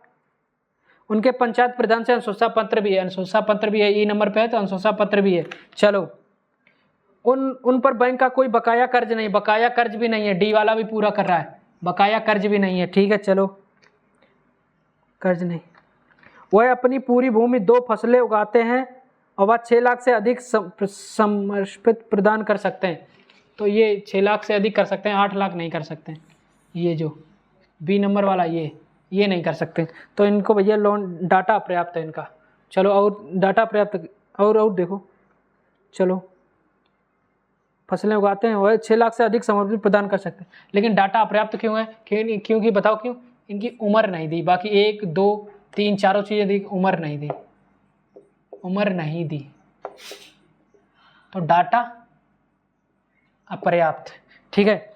उनके पंचायत प्रधान से अनुशंसा पत्र भी है, अनुशंसा पत्र भी है, ई नंबर पे है तो अनुशंसा पत्र भी है। चलो उन पर बैंक का कोई बकाया कर्ज नहीं, बकाया कर्ज भी नहीं है, डी वाला भी पूरा कर रहा है, बकाया कर्ज भी नहीं है। ठीक है चलो कर्ज नहीं, वह अपनी पूरी भूमि 2 फसलें उगाते हैं और वह 6 लाख से अधिक समर्पित प्रदान कर सकते हैं, तो ये 6 लाख से अधिक कर सकते हैं, 8 लाख नहीं कर सकते हैं। ये जो बी नंबर वाला ये नहीं कर सकते, तो इनको भैया लोन डाटा पर्याप्त है इनका। चलो और डाटा पर्याप्त और देखो, चलो फसलें उगाते हैं वह 6 लाख से अधिक समर्पित प्रदान कर सकते हैं, लेकिन डाटा अपर्याप्त क्यों है, क्योंकि बताओ क्यों, इनकी उम्र नहीं दी, बाकी 1 2 3 चारों चीज़ें दी, उम्र नहीं दी, उम्र नहीं दी, तो डाटा अपर्याप्त। ठीक है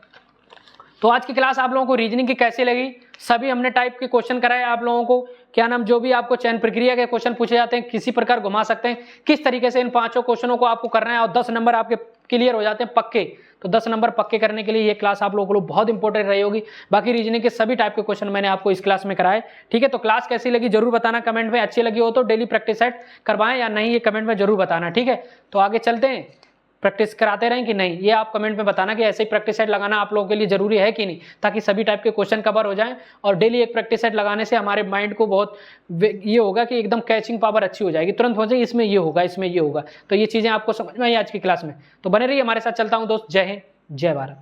तो आज की क्लास आप लोगों को रीजनिंग की कैसी लगी, सभी हमने टाइप के क्वेश्चन कराए आप लोगों को, क्या नाम, जो भी आपको चयन प्रक्रिया के क्वेश्चन पूछे जाते हैं किसी प्रकार घुमा सकते हैं, किस तरीके से इन 5 क्वेश्चनों को आपको करना है और 10 नंबर आपके क्लियर हो जाते हैं पक्के, तो 10 नंबर पक्के करने के लिए ये क्लास आप लोगों को बहुत इंपॉर्टेंट रही होगी। बाकी रीजनिंग के सभी टाइप के क्वेश्चन मैंने आपको इस क्लास में कराए। ठीक है तो क्लास कैसी लगी जरूर बताना कमेंट में, अच्छी लगी हो तो डेली प्रैक्टिस सेट करवाएं या नहीं ये कमेंट में जरूर बताना। ठीक है तो आगे चलते हैं, प्रैक्टिस कराते रहें कि नहीं, ये आप कमेंट में बताना कि ऐसे ही प्रैक्टिस सेट लगाना आप लोगों के लिए जरूरी है कि नहीं, ताकि सभी टाइप के क्वेश्चन कवर हो जाएं। और डेली एक प्रैक्टिस सेट लगाने से हमारे माइंड को बहुत ये होगा कि एकदम कैचिंग पावर अच्छी हो जाएगी, तुरंत हो जाएगी इसमें ये होगा, इसमें ये होगा। तो ये चीजें आपको समझ में आई आज की क्लास में, तो बने रहिए हमारे साथ। चलता हूं दोस्त, जय हिंद, जय भारत।